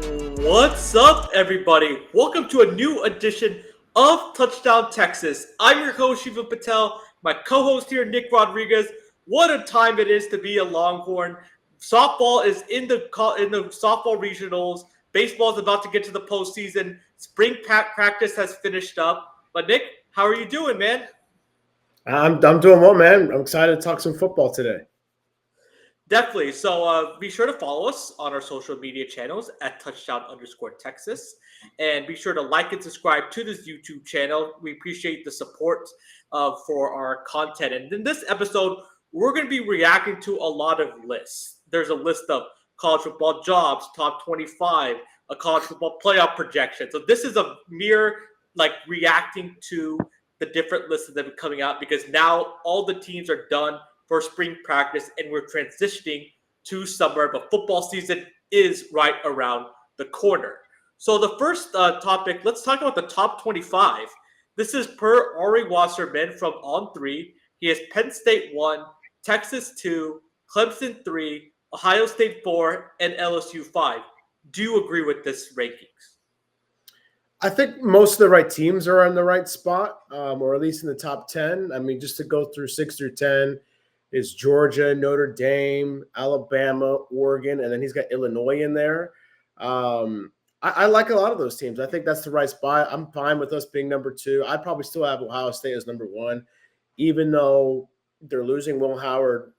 What's up, everybody? Welcome to a new edition of Touchdown Texas. I'm your host, Shiva Patel. My co-host here, Nick Rodriguez. What a time it is to be a Longhorn. Softball is in the softball regionals. Baseball is about to get to the postseason. Spring practice has finished up. But Nick, how are you doing, man? I'm doing well, man. I'm excited to talk some football today. Definitely. So be sure to follow us on our social media channels at touchdown_Texas. And be sure to like and subscribe to this YouTube channel. We appreciate the support for our content. And in this episode, we're going to be reacting to a lot of lists. There's a list of college football jobs, top 25, a college football playoff projection. So this is a mere reacting to the different lists that have been coming out because now all the teams are done for spring practice, and we're transitioning to summer, but football season is right around the corner. So the first topic, let's talk about the top 25. This is per Ari Wasserman from On3. He has Penn State 1, Texas 2, Clemson 3, Ohio State 4, and LSU 5. Do you agree with this rankings? I think most of the right teams are in the right spot, or at least in the top 10. I mean, just to go through 6 through 10, is Georgia, Notre Dame, Alabama, Oregon, and then he's got Illinois in there. I like a lot of those teams. I think that's the right spot. I'm fine with us being number 2. I'd probably still have Ohio State as number 1, even though they're losing Will Howard.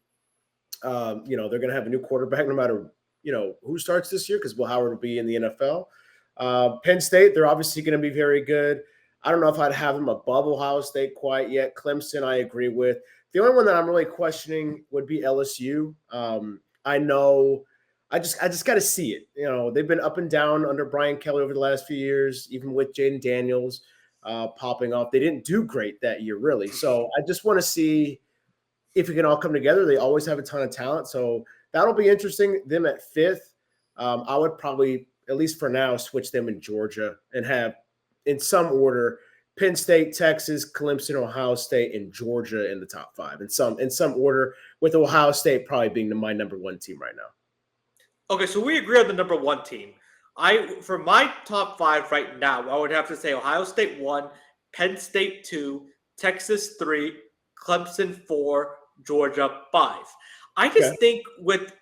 They're going to have a new quarterback no matter, who starts this year because Will Howard will be in the NFL. Penn State, they're obviously going to be very good. I don't know if I'd have them above Ohio State quite yet. Clemson, I agree with. The only one that I'm really questioning would be LSU. I know I just got to see it. They've been up and down under Brian Kelly over the last few years, even with Jaden Daniels popping off. They didn't do great that year, really. So I just want to see if it can all come together. They always have a ton of talent. So that'll be interesting. Them at 5th. I would probably, at least for now, switch them in Georgia and have, in some order, Penn State, Texas, Clemson, Ohio State, and Georgia in the top 5. In some order, with Ohio State probably being my number 1 team right now. Okay, so we agree on the number 1 team. For my top 5 right now, I would have to say Ohio State 1, Penn State 2, Texas 3, Clemson 4, Georgia 5. I just think with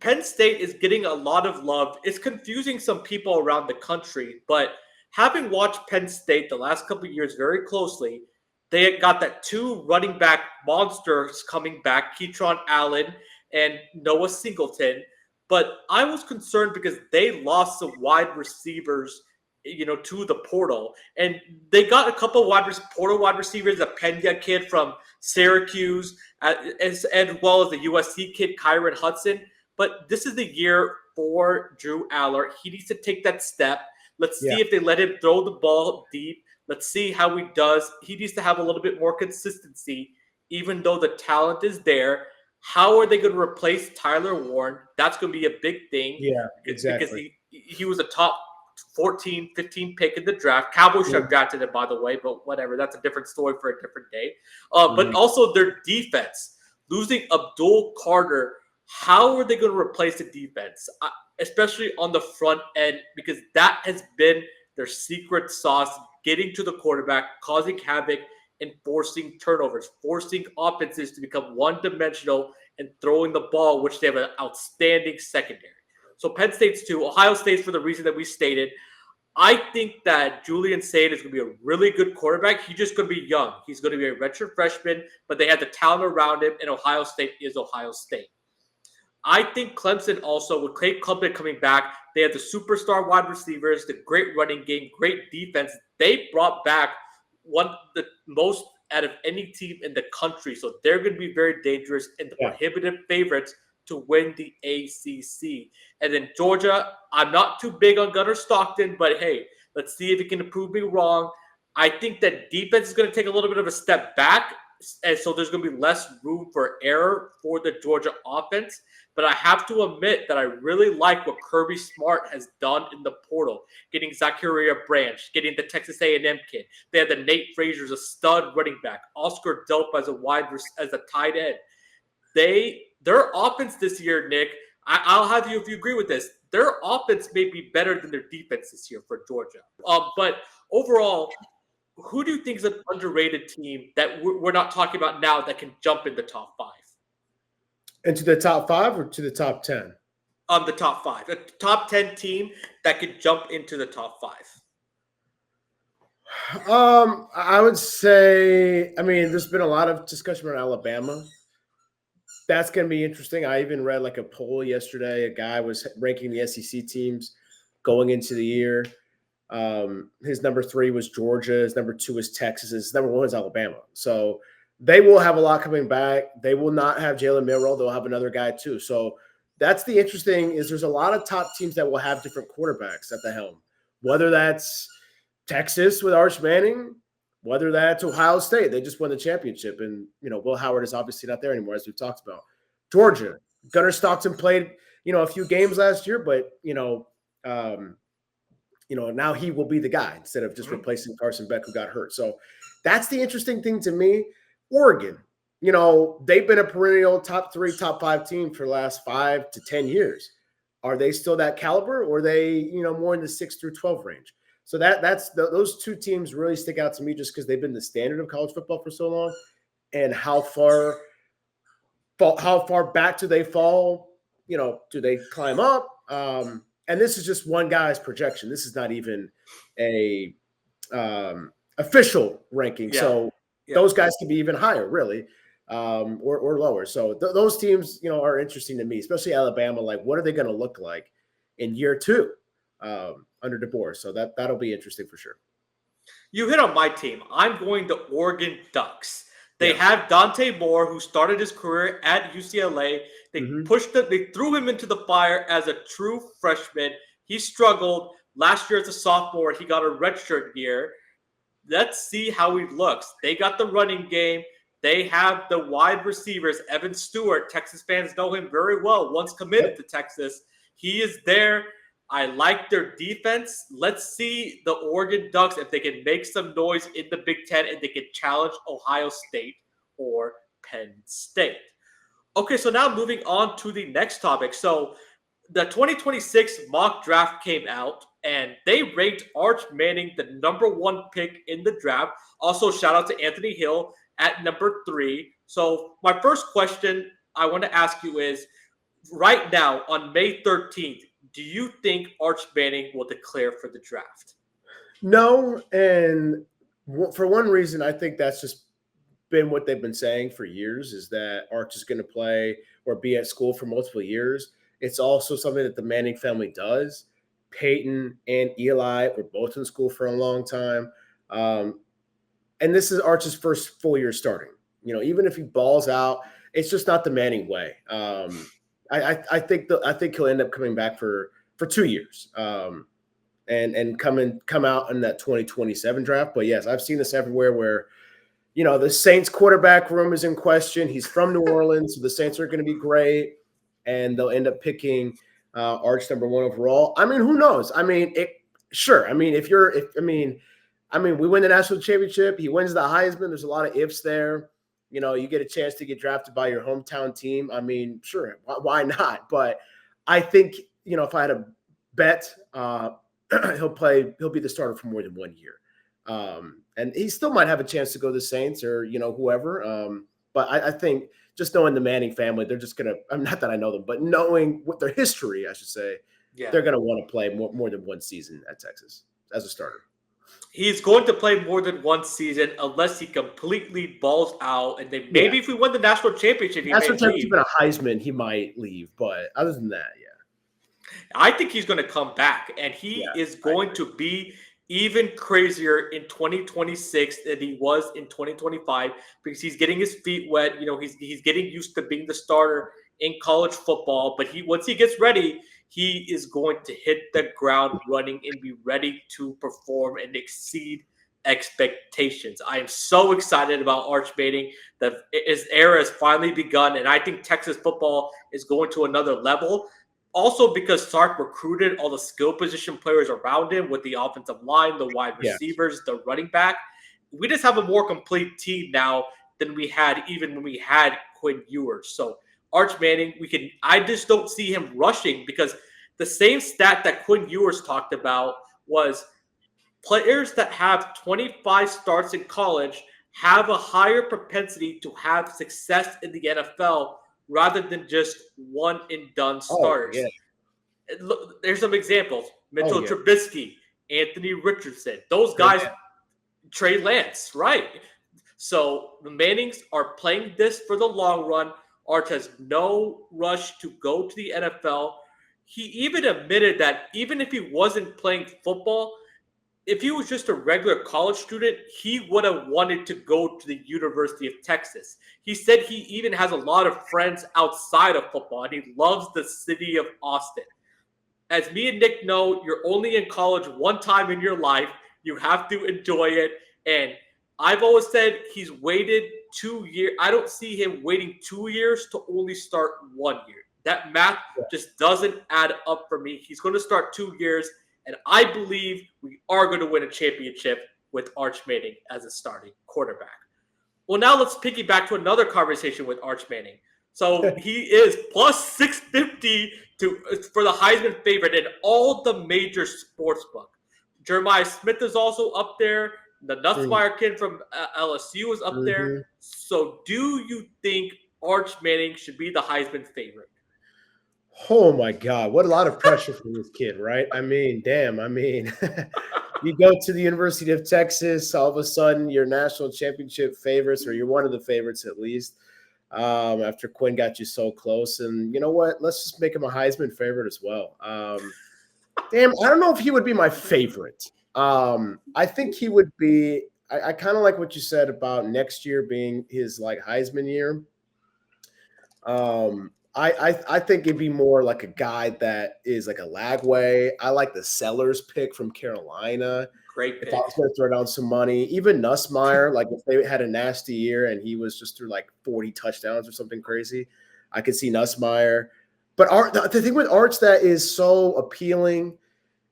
Penn State is getting a lot of love. It's confusing some people around the country, but having watched Penn State the last couple of years very closely, they got that 2 running back monsters coming back, Keatron Allen and Noah Singleton. But I was concerned because they lost some wide receivers, to the portal. And they got a couple portal wide receivers, a Pena kid from Syracuse, as well as the USC kid, Kyron Hudson. But this is the year for Drew Aller. He needs to take that step. Let's see if they let him throw the ball deep. Let's see how he does. He needs to have a little bit more consistency, even though the talent is there. How are they going to replace Tyler Warren? That's going to be a big thing. Yeah, exactly. Because he was a top 14, 15 pick in the draft. Cowboys should have drafted him, by the way, but whatever. That's a different story for a different day. But also their defense. Losing Abdul Carter, how are they going to replace the defense? Especially on the front end, because that has been their secret sauce, getting to the quarterback, causing havoc, and forcing turnovers, forcing offenses to become one-dimensional and throwing the ball, which they have an outstanding secondary. So Penn State's 2, Ohio State's for the reason that we stated. I think that Julian Sain is going to be a really good quarterback. He's just going to be young. He's going to be a redshirt freshman, but they have the talent around him, and Ohio State is Ohio State. I think Clemson also, with Clay Clemson coming back, they have the superstar wide receivers, the great running game, great defense. They brought back one of the most out of any team in the country. So they're going to be very dangerous and the prohibitive favorites to win the ACC. And then Georgia, I'm not too big on Gunnar Stockton, but hey, let's see if he can prove me wrong. I think that defense is going to take a little bit of a step back. And so there's going to be less room for error for the Georgia offense. But I have to admit that I really like what Kirby Smart has done in the portal, getting Zachariah Branch, getting the Texas A&M kid. They had the Nate Frazier as a stud running back, Oscar Delp as a tight end. Their offense this year, Nick, I'll have you if you agree with this. their offense may be better than their defense this year for Georgia. But overall, who do you think is an underrated team that we're not talking about now that can jump in the top 5? Into the top 5 or to the top 10? The top 5, a top 10 team that could jump into the top 5. I would say, I mean, there's been a lot of discussion around Alabama. That's going to be interesting. I even read like a poll yesterday. A guy was ranking the SEC teams going into the year. His number 3 was Georgia. His number 2 is Texas. His number 1 is Alabama. So they will have a lot coming back. They will not have Jalen Milroe. They'll have another guy too. So that's the interesting is there's a lot of top teams that will have different quarterbacks at the helm, whether that's Texas with Arch Manning, whether that's Ohio State. They just won the championship. And, Will Howard is obviously not there anymore, as we've talked about. Georgia, Gunnar Stockton played, a few games last year, but, now he will be the guy instead of just replacing Carson Beck, who got hurt. So that's the interesting thing to me. Oregon, they've been a perennial top 3, top 5 team for the last 5 to 10 years. Are they still that caliber, or are they, more in the 6 through 12 range? So those 2 teams really stick out to me just because they've been the standard of college football for so long, and how far back do they fall? Do they climb up? And this is just one guy's projection. This is not even a official ranking. Yeah. So those guys can be even higher, really, or lower. So those teams, are interesting to me, especially Alabama. Like, what are they going to look like in year 2 under DeBoer? So that'll be interesting for sure. You hit on my team. I'm going to Oregon Ducks. They have Dante Moore, who started his career at UCLA. They they threw him into the fire as a true freshman. He struggled last year as a sophomore. He got a redshirt year. Let's see how he looks. They got the running game. They have the wide receivers. Evan Stewart, Texas fans know him very well. Once committed to Texas, he is there. I like their defense. Let's see the Oregon Ducks if they can make some noise in the Big Ten and they can challenge Ohio State or Penn State. Okay, so now moving on to the next topic. So the 2026 mock draft came out, and they ranked Arch Manning the number 1 pick in the draft. Also, shout out to Anthony Hill at number 3. So my first question I want to ask you is, right now on May 13th, do you think Arch Manning will declare for the draft? No, and for one reason, I think that's just been what they've been saying for years, is that Arch is going to play or be at school for multiple years. It's also something that the Manning family does. Peyton and Eli were both in school for a long time. And this is Arch's first full year starting. Even if he balls out, it's just not the Manning way. I think he'll end up coming back for 2 years and come out in that 2027 draft. But yes, I've seen this everywhere where, the Saints quarterback room is in question. He's from New Orleans, so the Saints are going to be great, and they'll end up picking Arch number 1 overall. I mean, who knows? I mean, sure. I mean, we win the national championship. He wins the Heisman. There's a lot of ifs there. You get a chance to get drafted by your hometown team. I mean, sure, why not? But I think, if I had a bet, he'll be the starter for more than 1 year. And he still might have a chance to go to the Saints or, whoever. But I think just knowing the Manning family, they're just going to, not that I know them, but knowing what their history, I should say, they're going to want to play more than 1 season at Texas as a starter. He's going to play more than 1 season unless he completely balls out. And then maybe if we win the national championship, even a Heisman, he might leave. But other than that, I think he's going to come back. And he is going to be even crazier in 2026 than he was in 2025 because he's getting his feet wet. He's getting used to being the starter in college football. But once he gets ready, he is going to hit the ground running and be ready to perform and exceed expectations. I am so excited about Arch Manning. His era has finally begun, and I think Texas football is going to another level. Also because Sark recruited all the skill position players around him with the offensive line, the wide receivers, the running back. We just have a more complete team now than we had even when we had Quinn Ewers. So Arch Manning, I just don't see him rushing because The same stat that Quinn Ewers talked about was players that have 25 starts in college have a higher propensity to have success in the NFL rather than just one and done Oh starts. yeah. Look, there's some examples. Oh Mitchell yeah. Trubisky, Anthony Richardson, those Trey guys, Lance. Trey Lance, right? So the Mannings are playing this for the long run. Arch has no rush to go to the NFL. He even admitted that even if he wasn't playing football, if he was just a regular college student, he would have wanted to go to the University of Texas. He said he even has a lot of friends outside of football, and he loves the city of Austin. As me and Nick know, you're only in college one time in your life. You have to enjoy it. And I've always said he's waited 2 years. I don't see him waiting 2 years to only start 1 year. That math just doesn't add up for me. He's going to start 2 years, and I believe we are going to win a championship with Arch Manning as a starting quarterback. Well, now let's piggyback to another conversation with Arch Manning. So he is plus 650 for the Heisman favorite in all the major sports book. Jeremiah Smith is also up there. The Nussmeier kid from LSU is up there. So do you think Arch Manning should be the Heisman favorite? Oh my God, what a lot of pressure from this kid, right? I mean, damn. I mean, you go to the University of Texas, all of a sudden you're national championship favorites, or you're one of the favorites at least. After Quinn got you so close, and you know what? Let's just make him a Heisman favorite as well. Damn, I don't know if he would be my favorite. I think he would be. I kind of like what you said about next year being his like Heisman year. I think it'd be more like a guy that is like a Lagway. I like the Sellers pick from Carolina. Great pick. If I was going to throw down some money, even Nussmeier, like if they had a nasty year and he was just through like 40 touchdowns or something crazy, I could see Nussmeier. But the thing with Arch that is so appealing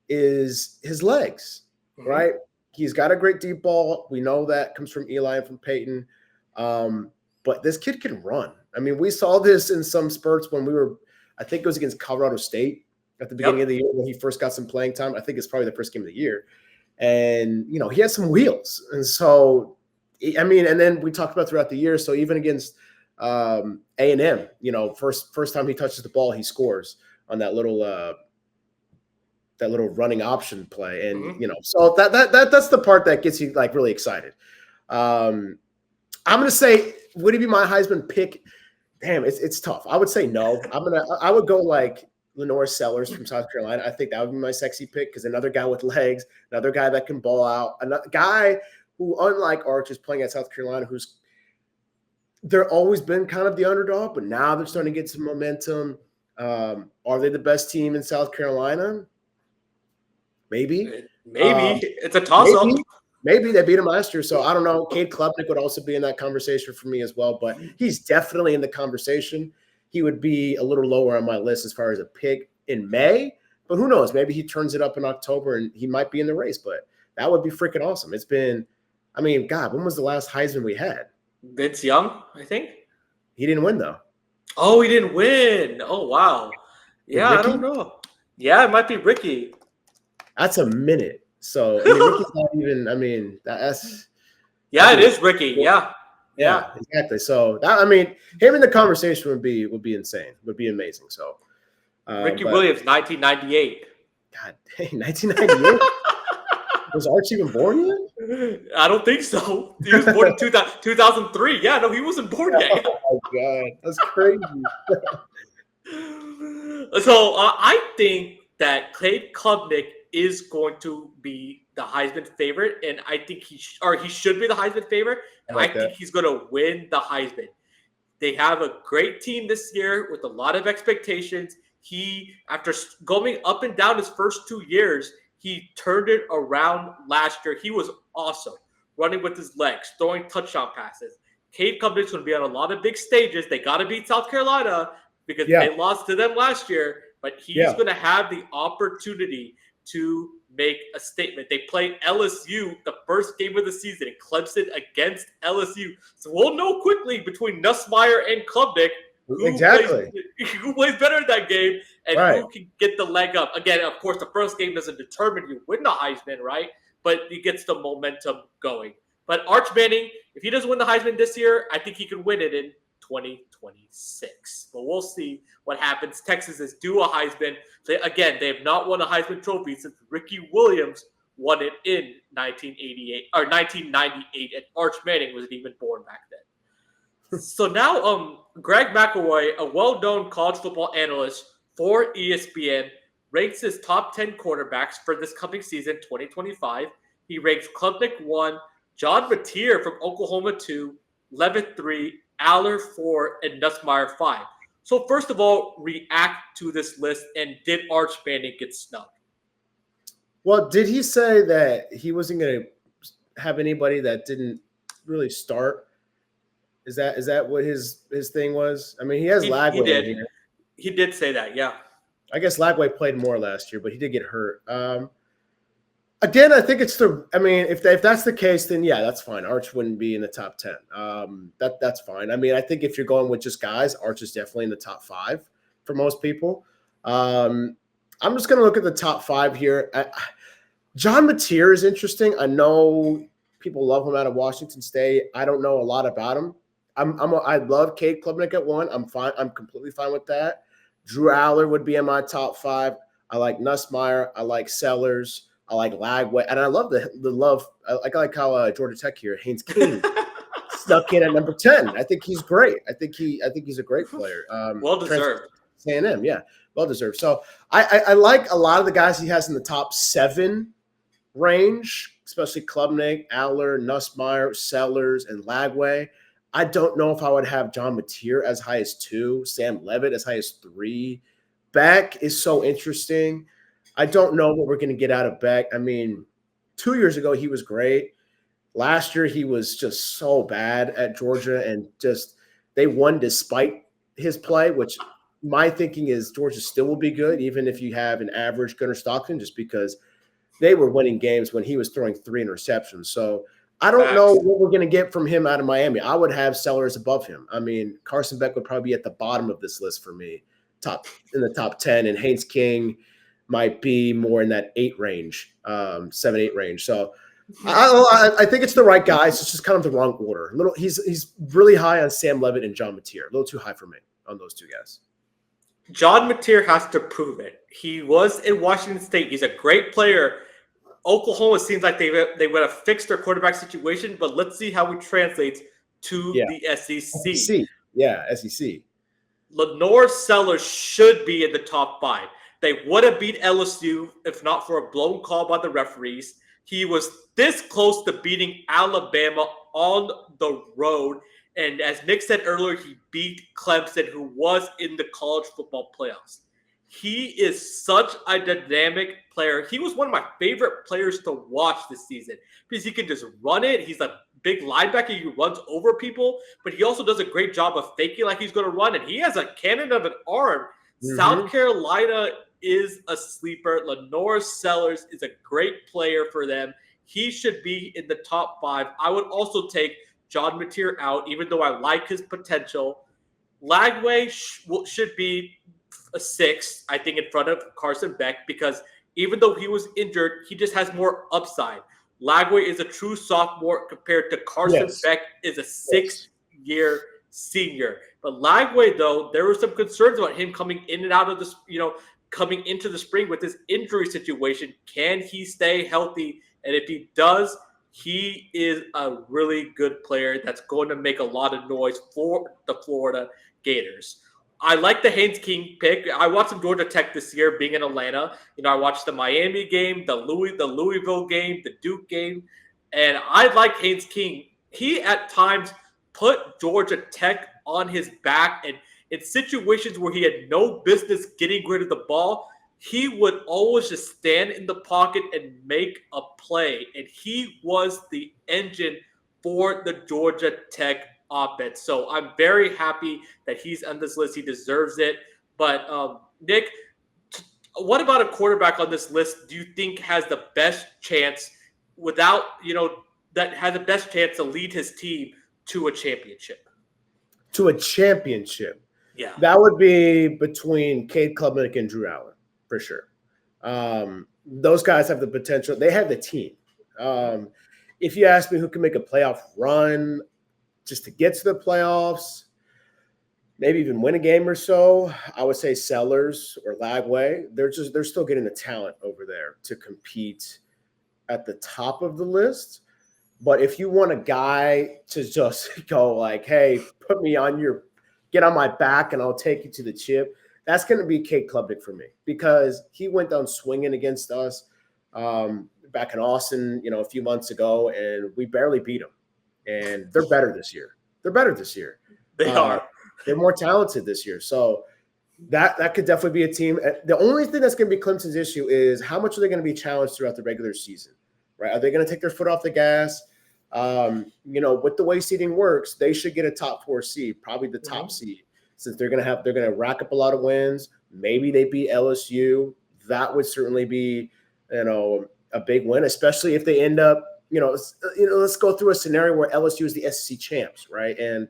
is his legs, right? He's got a great deep ball. We know that comes from Eli and from Peyton. But this kid can run. I mean, we saw this in some spurts when I think it was against Colorado State at the beginning of the year when he first got some playing time. I think it's probably the first game of the year. And, you know, he has some wheels. And so, I mean, and then we talked about throughout the year. So even against A&M, you know, first time he touches the ball, he scores on that little running option play. And, you know, so that's the part that gets you like really excited. I'm going to say, would he be my Heisman pick? Damn, it's tough. I would say no. I would go like Lenore Sellers from South Carolina. I think that would be my sexy pick because another guy with legs, another guy that can ball out, another guy who, unlike Arch, is playing at South Carolina, they're always been kind of the underdog, but now they're starting to get some momentum. Are they the best team in South Carolina? Maybe. It's a toss-up. Maybe they beat him last year. So I don't know. Cade Klubnik would also be in that conversation for me as well, but he's definitely in the conversation. He would be a little lower on my list as far as a pick in May, but who knows? Maybe he turns it up in October and he might be in the race, but that would be freaking awesome. It's been, I mean, God, when was the last Heisman we had? Vince Young, I think. He didn't win though. Oh, he didn't win. Oh, wow. Yeah, I don't know. Yeah, it might be Ricky. That's a minute. So I mean, Ricky's not even. I mean, that's. Yeah, it is Ricky. Yeah, exactly. So that, I mean, him in the conversation would be insane. Would be amazing. So Ricky Williams, 1998. God dang, 1998. Was Arch even born yet? I don't think so. He was born in 2003. Yeah, no, he wasn't born yet. Oh my God, that's crazy. So I think that Cade Klubnik is going to be the Heisman favorite, and I think he should be the Heisman favorite, and I think he's going to win the Heisman. They have a great team this year with a lot of expectations. He, after going up and down his first 2 years, he turned it around last year. He was awesome, running with his legs, throwing touchdown passes. Cade Klubnik's going to be on a lot of big stages. They got to beat South Carolina because they lost to them last year, but he's going to have the opportunity to make a statement. They play LSU the first game of the season in Clemson against LSU. So we'll know quickly between Nussmeier and Klubnik Exactly. who plays better in that game and Right. who can get the leg up. Again, of course, the first game doesn't determine you win the Heisman, right? But it gets the momentum going. But Arch Manning, if he doesn't win the Heisman this year, I think he can win it in 2026. But we'll see what happens. Texas is due a Heisman. Again, they have not won a Heisman Trophy since Ricky Williams won it in 1988 or 1998, and Arch Manning wasn't even born back then. So now, Greg McElroy, a well-known college football analyst for ESPN, ranks his top 10 quarterbacks for this coming season, 2025. He ranks Klubnik 1, John Mateer from Oklahoma 2, Levitt 3, Aller 4, and Nussmeier 5. So first of all, react to this list, and did Arch Manning get snubbed? Well, did he say that he wasn't going to have anybody that didn't really start? Is that what his thing was? I mean, he has Lagway. He did. Here. He did say that, yeah. I guess Lagway played more last year, but he did get hurt. Again, I think it's if that's the case, then yeah, that's fine. Arch wouldn't be in the top 10. That's fine. I mean, I think if you're going with just guys, Arch is definitely in the top 5 for most people. I'm just going to look at the top 5 here. John Mateer is interesting. I know people love him out of Washington State. I don't know a lot about him. I love Cade Klubnik at 1. I'm fine. I'm completely fine with that. Drew Aller would be in my top 5. I like Nussmeier. I like Sellers. I like Lagway, and I love the love. I like how Georgia Tech here, Haynes King, snuck in at number 10. I think he's great. I think he's a great player. Well deserved. A&M, yeah, well deserved. So I like a lot of the guys he has in the top 7 range, especially Klubnik, Aller, Nussmeier, Sellers, and Lagway. I don't know if I would have John Mateer as high as 2, Sam Levitt as high as 3. Beck is so interesting. I don't know what we're going to get out of Beck. I mean, 2 years ago, he was great. Last year, he was just so bad at Georgia, and just they won despite his play, which my thinking is Georgia still will be good, even if you have an average Gunnar Stockton, just because they were winning games when he was throwing 3 interceptions. So I don't know what we're going to get from him out of Miami. I would have Sellers above him. I mean, Carson Beck would probably be at the bottom of this list for me, in the top 10, and Haynes King might be more in that 8 range, 7-8 range. So I think it's the right guys. It's just kind of the wrong order. He's really high on Sam Levitt and John Mateer. A little too high for me on those 2 guys. John Mateer has to prove it. He was in Washington State. He's a great player. Oklahoma seems like they would have fixed their quarterback situation, but let's see how it translates to the SEC. SEC. Lenore Sellers should be in the top 5. They would have beat LSU if not for a blown call by the referees. He was this close to beating Alabama on the road. And as Nick said earlier, he beat Clemson, who was in the college football playoffs. He is such a dynamic player. He was one of my favorite players to watch this season because he can just run it. He's a big linebacker who runs over people, but he also does a great job of faking like he's going to run. And he has a cannon of an arm. Mm-hmm. South Carolina is a sleeper. Lenore Sellers is a great player for them. He should be in the top 5. I would also take John Mateer out, even though I like his potential. Lagway should be a 6, I think, in front of Carson Beck, because even though he was injured, he just has more upside. Lagway is a true sophomore compared to Carson Beck is a 6-year senior. But Lagway, though, there were some concerns about him coming in and out of this, coming into the spring with this injury situation. Can he stay healthy? And if he does, he is a really good player that's going to make a lot of noise for the Florida Gators. I like the Haynes King pick. I watched some Georgia Tech this year being in Atlanta. I watched the Miami game, the Louisville game, the Duke game, and I like Haynes King. He at times put Georgia Tech on his back, and in situations where he had no business getting rid of the ball, he would always just stand in the pocket and make a play. And he was the engine for the Georgia Tech offense. So I'm very happy that he's on this list. He deserves it. But Nick, what about a quarterback on this list do you think has the best chance that has the best chance to lead his team to a championship? To a championship. Yeah. That would be between Cade Klubnik and Drew Allen, for sure. Those guys have the potential. They have the team. If you ask me who can make a playoff run just to get to the playoffs, maybe even win a game or so, I would say Sellers or Lagway. They're still getting the talent over there to compete at the top of the list. But if you want a guy to just go like, hey, get on my back and I'll take you to the chip, that's going to be Cade Klubnik for me, because he went down swinging against us back in Austin, a few months ago, and we barely beat them. And they're better this year. They are. They're more talented this year. So that could definitely be a team. The only thing that's going to be Clemson's issue is how much are they going to be challenged throughout the regular season, right? Are they going to take their foot off the gas? With the way seeding works, they should get a top 4 seed, probably the top seed, since they're going to rack up a lot of wins. Maybe they beat LSU. That would certainly be, a big win, especially if they end up, let's go through a scenario where LSU is the SEC champs, right? And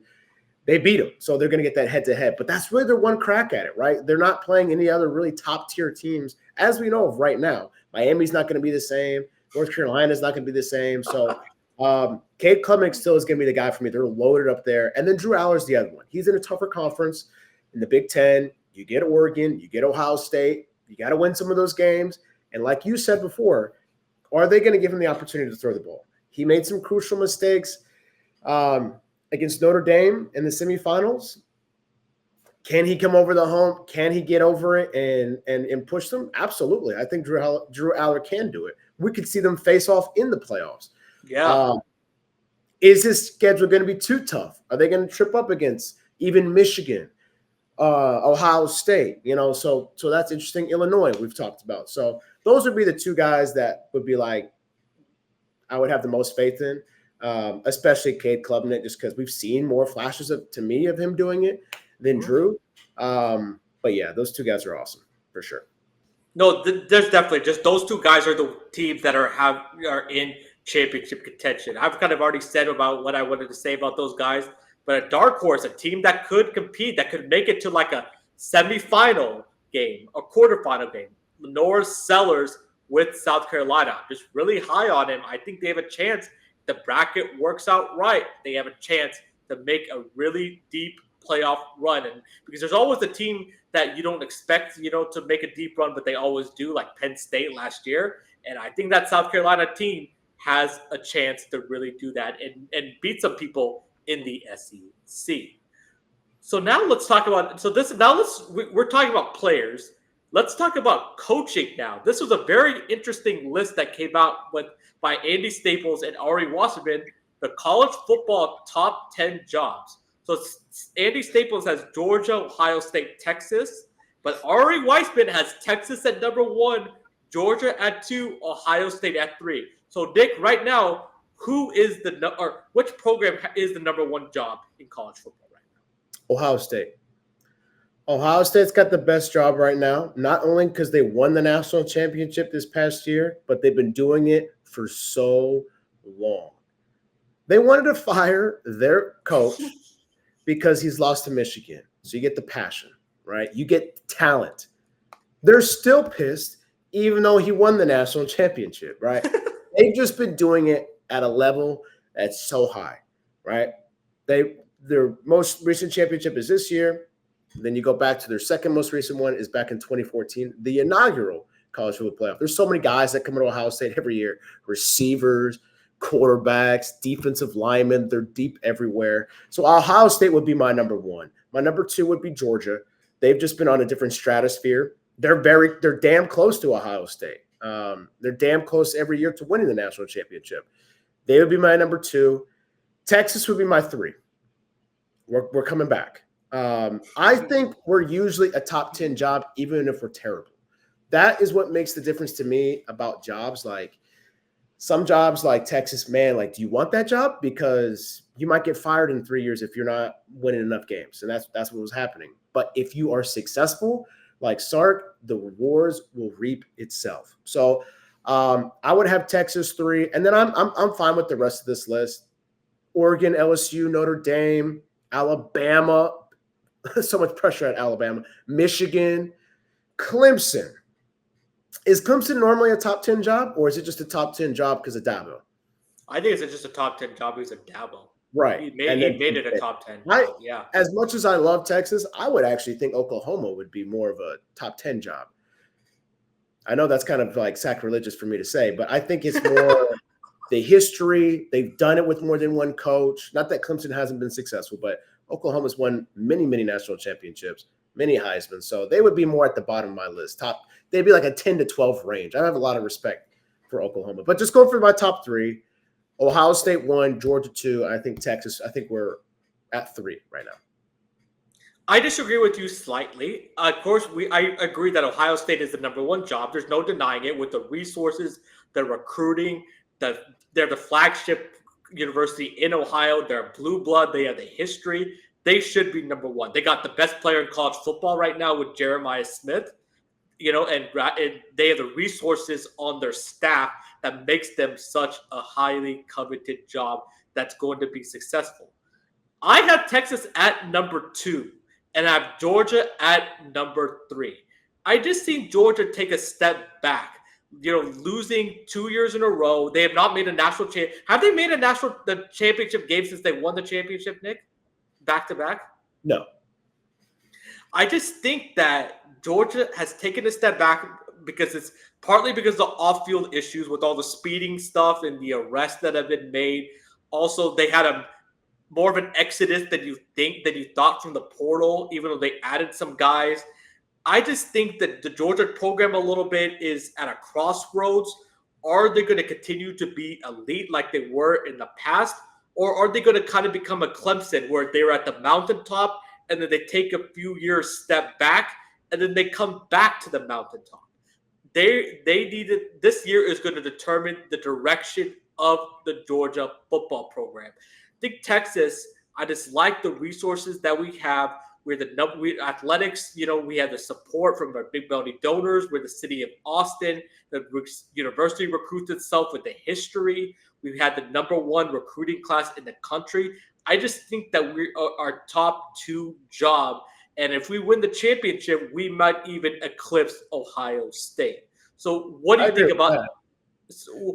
they beat them. So they're going to get that head-to-head. But that's really their one crack at it, right? They're not playing any other really top-tier teams, as we know of right now. Miami's not going to be the same. North Carolina's not going to be the same. So Cade Klubnik still is going to be the guy for me. They're loaded up there. And then Drew Aller's the other one. He's in a tougher conference in the Big Ten. You get Oregon. You get Ohio State. You got to win some of those games. And like you said before, are they going to give him the opportunity to throw the ball? He made some crucial mistakes against Notre Dame in the semifinals. Can he come over the hump? Can he get over it and push them? Absolutely. I think Drew Aller can do it. We could see them face off in the playoffs. Yeah. Is his schedule going to be too tough? Are they going to trip up against even Michigan, Ohio State? So that's interesting. Illinois, we've talked about. So those would be the two guys that would be like I would have the most faith in, especially Cade Klubnik, just because we've seen more flashes of him doing it than Drew. But yeah, those two guys are awesome for sure. No, there's definitely just those two guys are the teams that are in championship contention. I've kind of already said about what I wanted to say about those guys, but a dark horse, a team that could compete, that could make it to like a semifinal game, a quarterfinal game. Lenore Sellers with South Carolina. I'm just really high on him. I think they have a chance. The bracket works out right. They have a chance to make a really deep playoff run. And because there's always a team that you don't expect, to make a deep run, but they always do, like Penn State last year. And I think that South Carolina team has a chance to really do that and beat some people in the SEC. So now let's talk about we're talking about players. Let's talk about coaching now. This was a very interesting list that came out by Andy Staples and Ari Wasserman, the college football top 10 jobs. So Andy Staples has Georgia, Ohio State, Texas, but Ari Weissman has Texas at number 1, Georgia at 2, Ohio State at 3. So Nick, right now, which program is the number 1 job in college football right now? Ohio State. Ohio State's got the best job right now, not only because they won the national championship this past year, but they've been doing it for so long. They wanted to fire their coach because he's lost to Michigan. So you get the passion, right? You get talent. They're still pissed, even though he won the national championship, right? They've just been doing it at a level that's so high, right? Their most recent championship is this year. Then you go back to their second most recent one is back in 2014, the inaugural college football playoff. There's so many guys that come into Ohio State every year, receivers, quarterbacks, defensive linemen. They're deep everywhere. So Ohio State would be my number 1. My number 2 would be Georgia. They've just been on a different stratosphere. They're damn close to Ohio State. They're damn close every year to winning the national championship. They would be my number 2. Texas would be my 3. We're coming back. I think we're usually a top 10 job, even if we're terrible. That is what makes the difference to me about jobs. Like some jobs like Texas, man, like, do you want that job? Because you might get fired in 3 years if you're not winning enough games. And that's what was happening. But if you are successful, like Sark, the rewards will reap itself. So I would have Texas 3. And then I'm fine with the rest of this list. Oregon, LSU, Notre Dame, Alabama, so much pressure at Alabama. Michigan, Clemson. Is Clemson normally a top 10 job, or is it just a top 10 job because of Dabo? I think it's just a top 10 job because of Dabo. Right. He made it a top 10 job. Yeah. As much as I love Texas, I would actually think Oklahoma would be more of a top 10 job. I know that's kind of like sacrilegious for me to say, but I think it's more the history. They've done it with more than one coach. Not that Clemson hasn't been successful, but Oklahoma's won many, many national championships, many Heisman. So they would be more at the bottom of my list. They'd be like a 10 to 12 range. I have a lot of respect for Oklahoma. But just go for my top three. Ohio State 1, Georgia 2. I think Texas, I think we're at 3 right now. I disagree with you slightly. Of course, I agree that Ohio State is the #1 job. There's no denying it with the resources, the recruiting, they're the flagship university in Ohio. They're blue blood. They have the history. They should be #1. They got the best player in college football right now with Jeremiah Smith, and they have the resources on their staff that makes them such a highly coveted job that's going to be successful. I have Texas at #2. And I have Georgia at #3. I just seen Georgia take a step back. Losing 2 years in a row. They have not made a national championship. Have they made the championship game since they won the championship, Nick? Back to back? No. I just think that Georgia has taken a step back because it's partly because of the off-field issues with all the speeding stuff and the arrests that have been made. Also, they had more of an exodus than you thought from the portal, even though they added some guys. I just think that the Georgia program a little bit is at a crossroads. Are they going to continue to be elite like they were in the past? Or are they going to kind of become a Clemson where they were at the mountaintop and then they take a few years step back and then they come back to the mountaintop? They needed, this year is going to determine the direction of the Georgia football program. I think Texas, I just like the resources that we have. We're athletics, we have the support from our big money donors. We're the city of Austin. The university recruits itself with the history. We've had the #1 recruiting class in the country. I just think that we are our top 2 job. And if we win the championship, we might even eclipse Ohio State. So what do you think about that?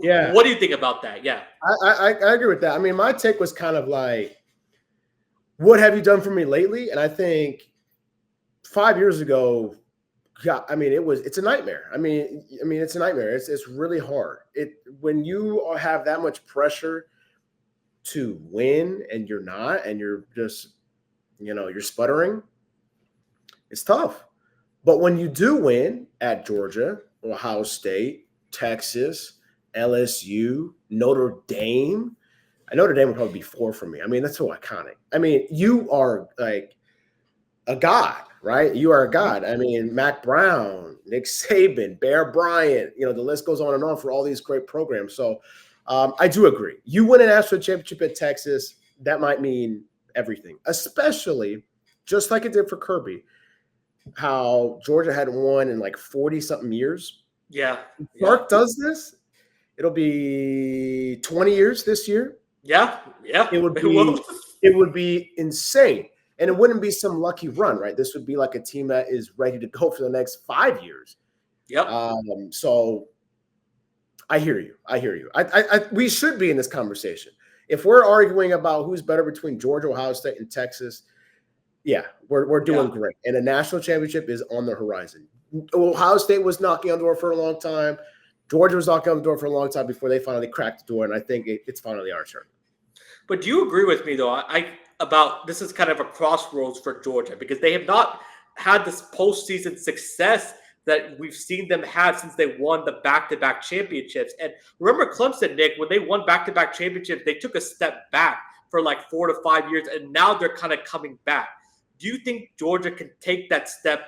Yeah. What do you think about that? Yeah. I agree with that. I mean, my take was kind of like, what have you done for me lately? And I think 5 years ago, it's a nightmare. It's a nightmare. It's really hard. When you have that much pressure to win and you're not, and you're just, you're sputtering, it's tough. But when you do win at Georgia, Ohio State, Texas, LSU, Notre Dame. Notre Dame would probably be 4 for me. That's so iconic. You are like a god, right? You are a god. Mac Brown, Nick Saban, Bear Bryant, the list goes on and on for all these great programs. So I do agree. You win a national championship at Texas, that might mean everything, especially just like it did for Kirby, how Georgia hadn't won in like 40-something years. Yeah. Clark does this. It'll be 20 years this year. Yeah. It would be insane. And it wouldn't be some lucky run, right? This would be like a team that is ready to go for the next 5 years. Yep. So I hear you. We should be in this conversation. If we're arguing about who's better between Georgia, Ohio State, and Texas, yeah, we're doing great. And a national championship is on the horizon. Ohio State was knocking on the door for a long time. Georgia was knocking on the door for a long time before they finally cracked the door, and I think it's finally our turn. But do you agree with me, though, about this is kind of a crossroads for Georgia because they have not had this postseason success that we've seen them have since they won the back-to-back championships. And remember Clemson, Nick, when they won back-to-back championships, they took a step back for like 4 to 5 years, and now they're kind of coming back. Do you think Georgia can take that step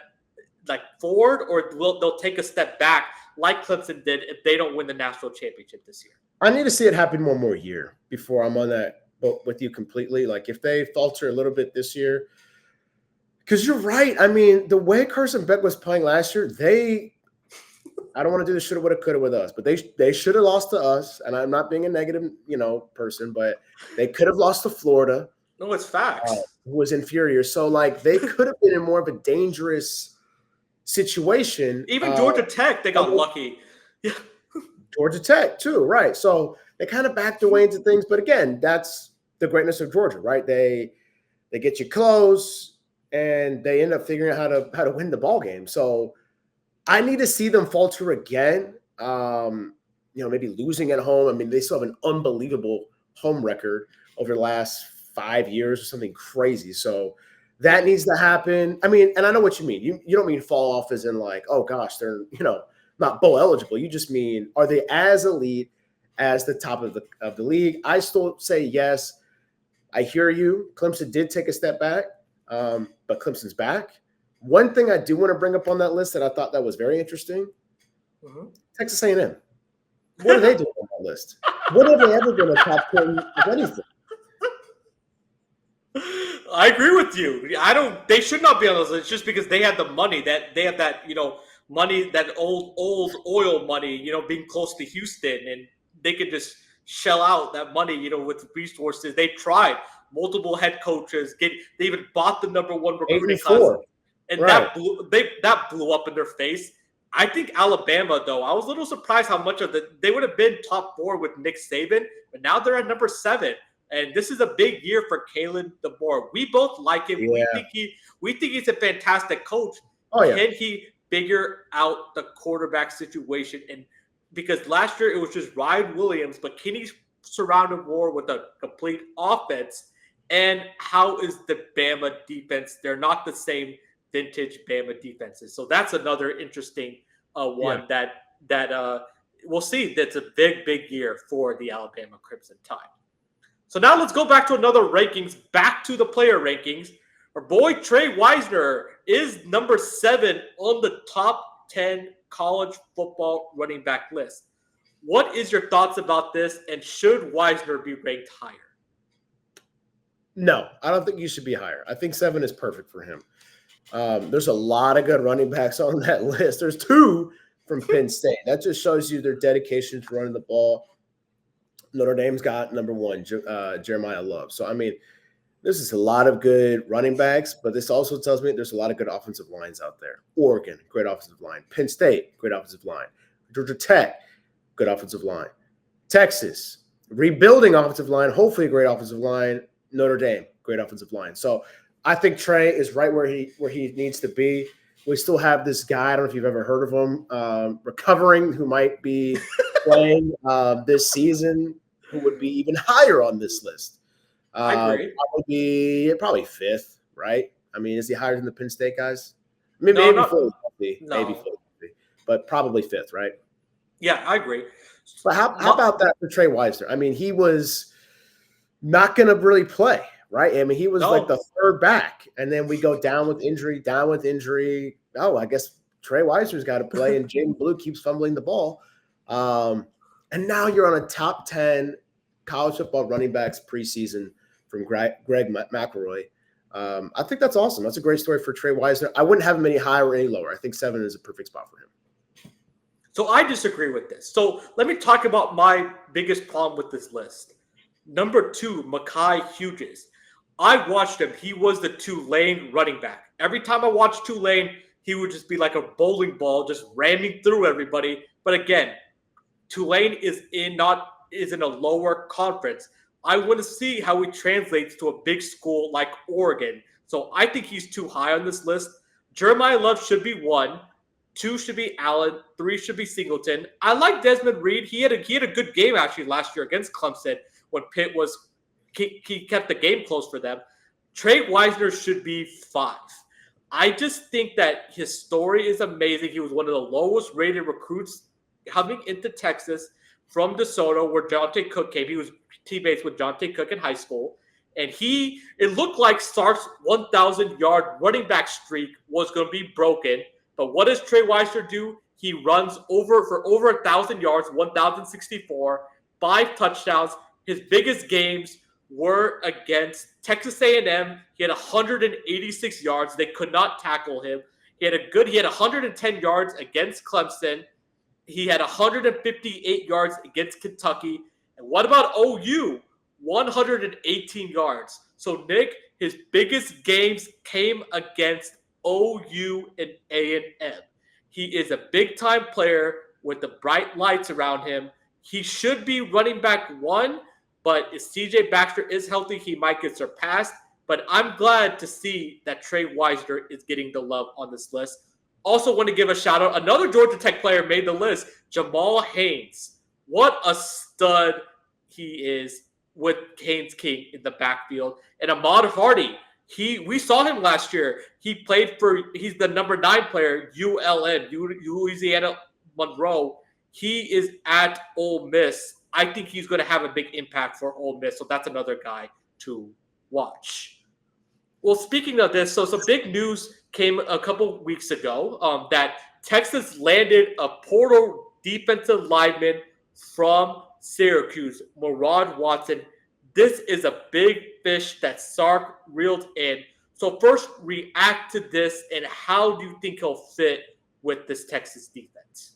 like forward, or they'll take a step back like Clemson did if they don't win the national championship this year? I need to see it happen one more year before I'm on that boat with you completely. Like if they falter a little bit this year, because you're right. The way Carson Beck was playing last year, I don't want to do the shoulda, woulda, coulda with us, but they should have lost to us. And I'm not being a negative, person, but they could have lost to Florida. No, it's facts. who was inferior. So like they could have been in more of a dangerous situation. Even Georgia Tech, they got lucky. Yeah. Georgia Tech too, right? So they kind of backed their way into things, but again, that's the greatness of Georgia, right? They get you close, and they end up figuring out how to win the ball game. So I need to see them falter again. Maybe losing at home. I mean, they still have an unbelievable home record over the last 5 years or something crazy. So that needs to happen. I mean, and I know what you mean. You don't mean fall off as in like, oh gosh, they're not bowl eligible. You just mean, are they as elite as the top of the league? I still say yes. I hear you. Clemson did take a step back, but Clemson's back. One thing I do want to bring up on that list that I thought that was very interesting, Texas A&M. What are they doing on that list? When have they ever been a top 10 of anything? I agree with you. They should not be on those lists just because they have the money they have that, money, that old oil money, being close to Houston, and they could just shell out that money, with resources. They tried multiple head coaches. They even bought the number one recruiting class, and right. that blew up in their face. I think Alabama, though, I was a little surprised how much of they would have been top 4 with Nick Saban, but now they're at number 7. And this is a big year for Kalen DeBoer. We both like him. Yeah. We think he's a fantastic coach. Oh, yeah. Can he figure out the quarterback situation? And because last year it was just Ryan Williams, but can he surround Moore with a complete offense? And how is the Bama defense? They're not the same vintage Bama defenses. So that's another interesting one that we'll see. That's a big year for the Alabama Crimson Tide. So now let's go back to another rankings, back to the player rankings. Our boy Trey Wisner is number 7 on the top 10 college football running back list. What is your thoughts about this, and should Wisner be ranked higher? No, I don't think you should be higher. I think 7 is perfect for him. There's a lot of good running backs on that list. There's 2 from Penn State. That just shows you their dedication to running the ball. Notre Dame's got number 1, Jeremiah Love. So, I mean, this is a lot of good running backs, but this also tells me there's a lot of good offensive lines out there. Oregon, great offensive line. Penn State, great offensive line. Georgia Tech, good offensive line. Texas, rebuilding offensive line, hopefully a great offensive line. Notre Dame, great offensive line. So I think Trey is right where he needs to be. We still have this guy, I don't know if you've ever heard of him, recovering, who might be playing this season, who would be even higher on this list. I agree. Probably 5th, right? I mean, is he higher than the Penn State guys? I mean, maybe 4th, but probably 5th, right? Yeah, I agree. But how about that for Trey Wisner? I mean, he was not going to really play, right? I mean, he was like the 3rd back, and then we go down with injury. Oh, I guess Trey Wisner's got to play, and Jaden Blue keeps fumbling the ball. And now you're on a top 10 college football running backs preseason from Greg McElroy. I think that's awesome. That's a great story for Trey Wisner. I wouldn't have him any higher or any lower. I think 7 is a perfect spot for him. So I disagree with this. So let me talk about my biggest problem with this list. Number 2, Mekhi Hughes. I watched him. He was the Tulane running back. Every time I watched Tulane, he would just be like a bowling ball, just ramming through everybody. But again, Tulane is in a lower conference. I want to see how he translates to a big school like Oregon. So I think he's too high on this list. Jeremiah Love should be 1. 2 should be Allen. 3 should be Singleton. I like Desmond Reed. He had a good game actually last year against Clemson when Pitt he kept the game close for them. Trey Wisner should be 5. I just think that his story is amazing. He was one of the lowest rated recruits coming into Texas from DeSoto, where Jonte Cook came. He was teammates with Jonte Cook in high school. And it looked like Sark's 1,000-yard running back streak was going to be broken. But what does Trey Wisner do? He runs for over 1,000 yards, 1,064, 5 touchdowns. His biggest games were against Texas A&M. He had 186 yards. They could not tackle him. He had 110 yards against Clemson. He had 158 yards against Kentucky. And what about OU? 118 yards. So, Nick, his biggest games came against OU and A&M. He is a big-time player with the bright lights around him. He should be running back 1, but if CJ Baxter is healthy, he might get surpassed. But I'm glad to see that Trey Wisner is getting the love on this list. Also want to give a shout out. Another Georgia Tech player made the list, Jamal Haynes. What a stud he is with Haynes King in the backfield. And Ahmad Hardy, we saw him last year. He's the number 9 player, ULM, Louisiana Monroe. He is at Ole Miss. I think he's going to have a big impact for Ole Miss. So that's another guy to watch. Well, speaking of this, so some big news came a couple weeks ago that Texas landed a portal defensive lineman from Syracuse, Murad Watson. This is a big fish that Sark reeled in. So first, react to this, and how do you think he'll fit with this Texas defense?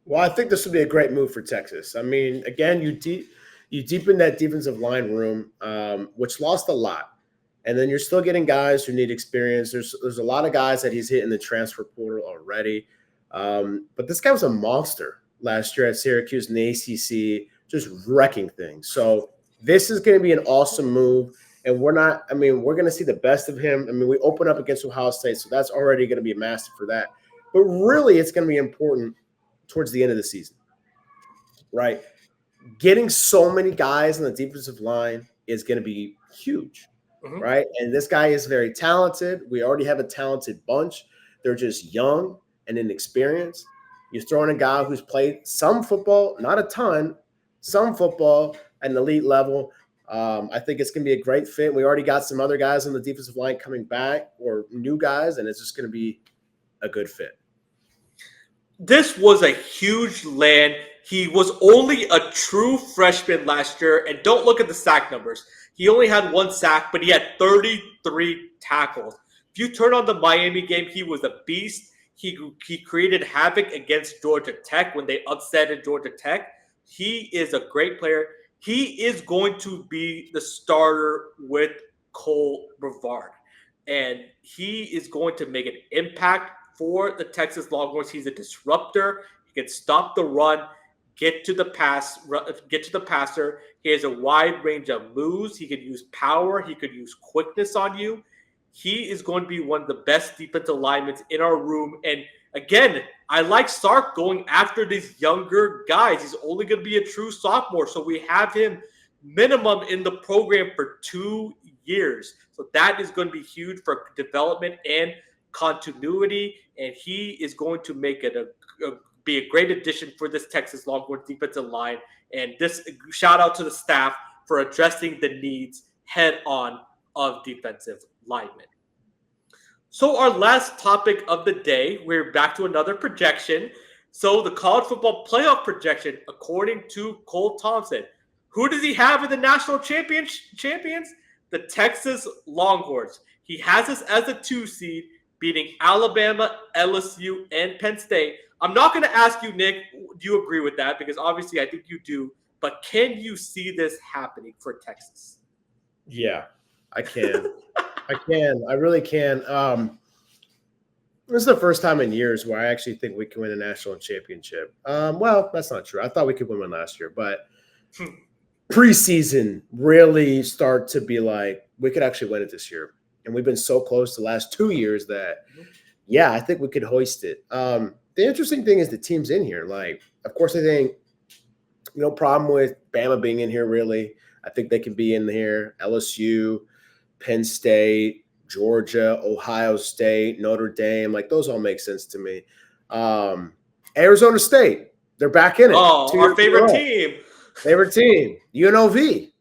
Well, I think this would be a great move for Texas. I mean, again, you deepen that defensive line room, which lost a lot. And then you're still getting guys who need experience. There's a lot of guys that he's hit in the transfer portal already. But this guy was a monster last year at Syracuse in the ACC, just wrecking things. So this is going to be an awesome move. And we're going to see the best of him. I mean, we open up against Ohio State, so that's already going to be a master for that. But really, it's going to be important towards the end of the season, right? Getting so many guys on the defensive line is going to be huge. Mm-hmm. Right. And this guy is very talented. We already have a talented bunch. They're just young and inexperienced. You throw in a guy who's played some football, not a ton, some football at an elite level. I think it's going to be a great fit. We already got some other guys on the defensive line coming back, or new guys, and it's just going to be a good fit. This was a huge land. He was only a true freshman last year, and don't look at the sack numbers. He only had 1 sack, but he had 33 tackles. If you turn on the Miami game, he was a beast. He created havoc against Georgia Tech when they upset Georgia Tech. He is a great player. He is going to be the starter with Cole Brevard, and he is going to make an impact for the Texas Longhorns. He's a disruptor. He can stop the run, get to the passer. He has a wide range of moves. He could use power. He could use quickness on you. He is going to be one of the best defensive linemen in our room. And again, I like Sark going after these younger guys. He's only going to be a true sophomore. So we have him minimum in the program for 2 years. So that is going to be huge for development and continuity. And he is going to make it be a great addition for this Texas Longhorns defensive line. And this shout out to the staff for addressing the needs head on of defensive linemen. So our last topic of the day, we're back to another projection. So the college football playoff projection, according to Cole Thompson. Who does he have in the national champions? The Texas Longhorns. He has us as a 2 seed, beating Alabama, LSU, and Penn State. I'm not going to ask you, Nick, do you agree with that? Because obviously I think you do. But can you see this happening for Texas? Yeah, I can. I really can. This is the first time in years where I actually think we can win a national championship. Well, that's not true. I thought we could win one last year. But preseason really start to be like, we could actually win it this year. And we've been so close the last 2 years that, yeah, I think we could hoist it. The interesting thing is the teams in here. Like, of course, I think no problem with Bama being in here, really. I think they can be in here. LSU, Penn State, Georgia, Ohio State, Notre Dame. Like, those all make sense to me. Arizona State, they're back in it. Oh, our favorite team. Favorite team. UNLV.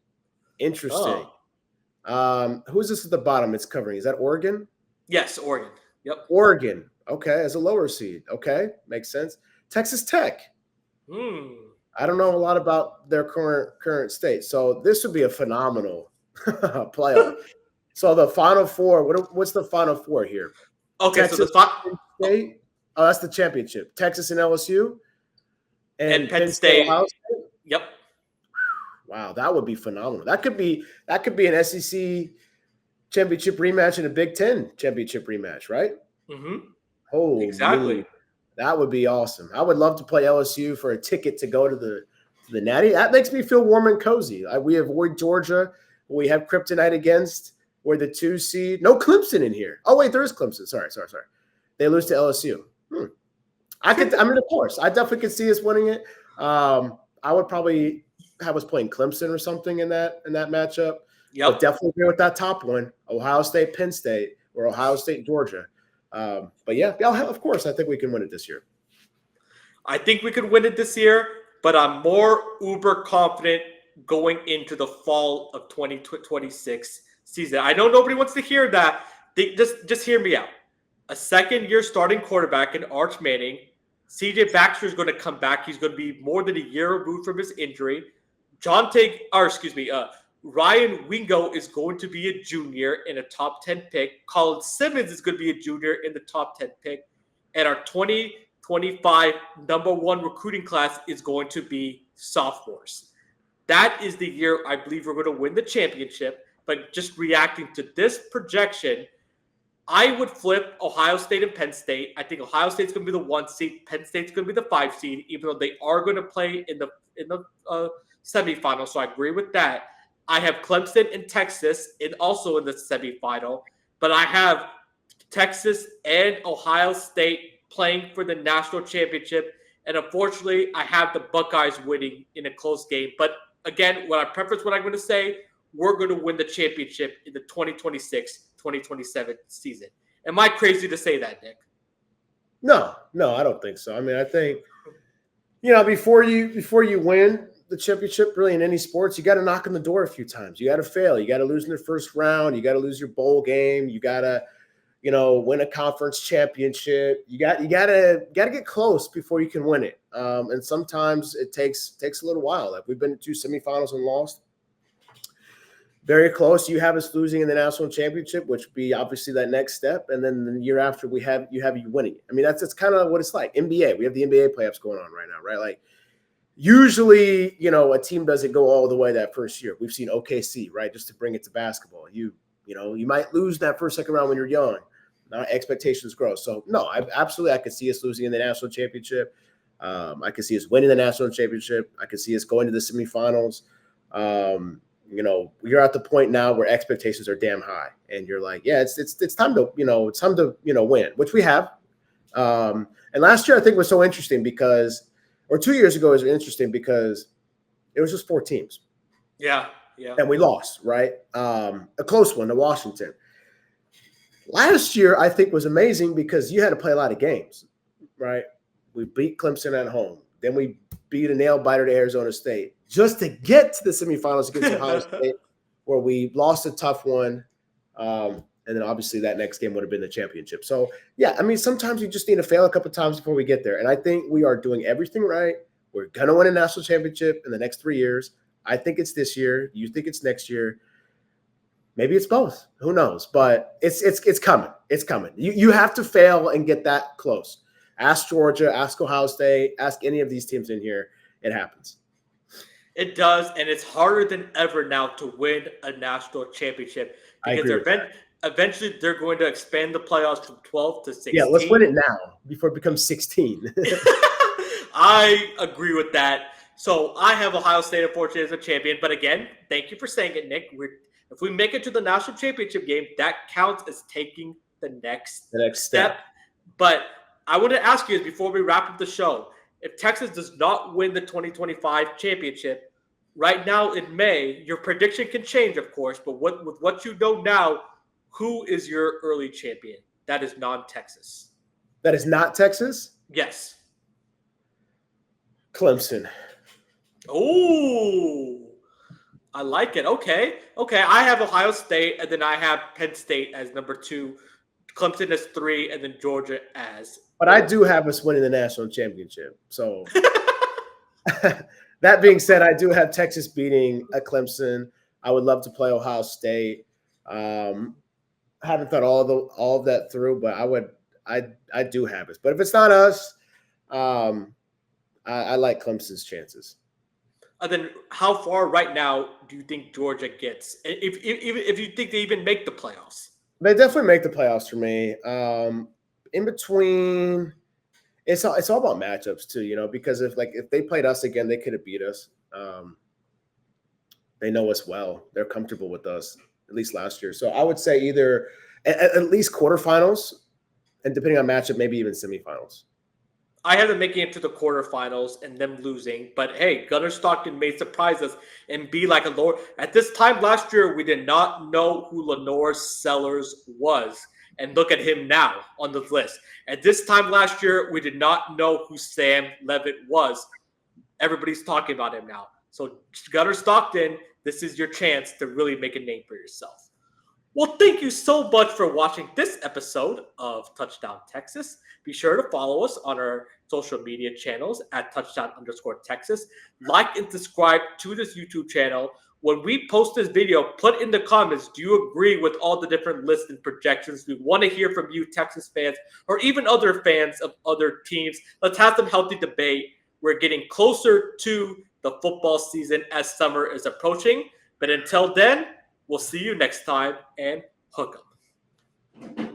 Interesting. Who's this at the bottom it's covering? Is that Oregon? Yes, Oregon. Yep. Oregon. Okay, as a lower seed. Okay, makes sense. Texas Tech. I don't know a lot about their current state. So this would be a phenomenal playoff. So the Final Four, what's the Final Four here? Okay, Texas, so the State. Oh, that's the championship. Texas and LSU. And Penn State. Ohio State. Yep. Wow, that would be phenomenal. That could be an SEC championship rematch and a Big Ten championship rematch, right? Mm-hmm. Holy, Exactly. that would be awesome. I would love to play LSU for a ticket to go to the Natty. That makes me feel warm and cozy. We avoid Georgia. We have kryptonite against. We're the 2 seed. No Clemson in here. Oh wait, there is Clemson. Sorry. They lose to LSU. I mean, of course, I definitely could see us winning it. I would probably have us playing Clemson or something in that matchup. But Yep. definitely agree with that top one: Ohio State, Penn State, or Ohio State, Georgia. But yeah, of course, I think we can win it this year. I think we could win it this year, but I'm more uber confident going into the fall of 2026 season. I know nobody wants to hear that. Just hear me out. A second-year starting quarterback in Arch Manning. CJ Baxter is going to come back. He's going to be more than a year removed from his injury. Ryan Wingo is going to be a junior in a top 10 pick. Colin Simmons is going to be a junior in the top 10 pick. And our 2025 number one recruiting class is going to be sophomores. That is the year I believe we're going to win the championship. But just reacting to this projection, I would flip Ohio State and Penn State. I think Ohio State's going to be the 1 seed. Penn State's going to be the 5 seed, even though they are going to play in the semifinal. So I agree with that. I have Clemson and Texas also in the semifinal, but I have Texas and Ohio State playing for the national championship. And unfortunately, I have the Buckeyes winning in a close game. But again, what I'm going to say, we're going to win the championship in the 2026-2027 season. Am I crazy to say that, Nick? No, I don't think so. I mean, I think, before you win the championship, really in any sports, you got to knock on the door a few times. You got to fail. You got to lose in the first round. You got to lose your bowl game. You got to, win a conference championship. You got to get close before you can win it. And sometimes it takes a little while. Like we've been to 2 semifinals and lost. Very close. You have us losing in the national championship, which would be obviously that next step. And then the year after you have you winning. I mean, that's kind of what it's like. NBA. We have the NBA playoffs going on right now, right? Like usually, a team doesn't go all the way that first year. We've seen OKC, right? Just to bring it to basketball. You might lose that first, second round when you're young. Now expectations grow. So no, I could see us losing in the national championship. I could see us winning the national championship. I could see us going to the semifinals. You're at the point now where expectations are damn high, and you're like, yeah, it's time to win, which we have. And last year I think was so interesting or 2 years ago was interesting because it was just 4 teams. Yeah. And we lost, right? A close one to Washington. Last year I think was amazing because you had to play a lot of games, right? We beat Clemson at home, then we beat a nail biter to Arizona State just to get to the semifinals against Ohio State, where we lost a tough one. And then obviously that next game would have been the championship. So, yeah, I mean, sometimes you just need to fail a couple of times before we get there. And I think we are doing everything right. We're going to win a national championship in the next 3 years. I think it's this year. You think it's next year. Maybe it's both. Who knows? But it's coming. It's coming. You have to fail and get that close. Ask Georgia, ask Ohio State, ask any of these teams in here. It happens. It does, and it's harder than ever now to win a national championship because eventually they're going to expand the playoffs from 12 to 16. Yeah, let's win it now before it becomes 16. I agree with that. So I have Ohio State, unfortunately, as a champion. But again, thank you for saying it, Nick. If we make it to the national championship game, that counts as taking the next step. But I want to ask you before we wrap up the show, if Texas does not win the 2025 championship, right now in May, your prediction can change, of course, but with what you know now, who is your early champion that is non-Texas? That is not Texas? Yes. Clemson. Oh, I like it. Okay. I have Ohio State, and then I have Penn State as number 2, Clemson as 3, and then Georgia as 4. But I do have us winning the national championship. So that being said, I do have Texas beating a Clemson. I would love to play Ohio State. I haven't thought all of that through, but I do have us. But if it's not us, I like Clemson's chances. And then how far right now do you think Georgia gets? If you think they even make the playoffs? They definitely make the playoffs for me. In between, it's all about matchups too, because if they played us again, they could have beat us. They know us well. They're comfortable with us, at least last year. So I would say either at least quarterfinals, and depending on matchup, maybe even semifinals. I had them making it to the quarterfinals and them losing. But hey, Gunnar Stockton may surprise us and be like a lower. At this time last year, we did not know who Lenore Sellers was. And look at him now on the list. At this time last year, we did not know who Sam Levitt was. Everybody's talking about him now. So Gunnar Stockton, this is your chance to really make a name for yourself. Well, thank you so much for watching this episode of Touchdown Texas. Be sure to follow us on our social media channels at touchdown_Texas. Like and subscribe to this YouTube channel. When we post this video, put in the comments, do you agree with all the different lists and projections? We want to hear from you, Texas fans, or even other fans of other teams. Let's have some healthy debate. We're getting closer to the football season as summer is approaching. But until then, we'll see you next time, and hook 'em.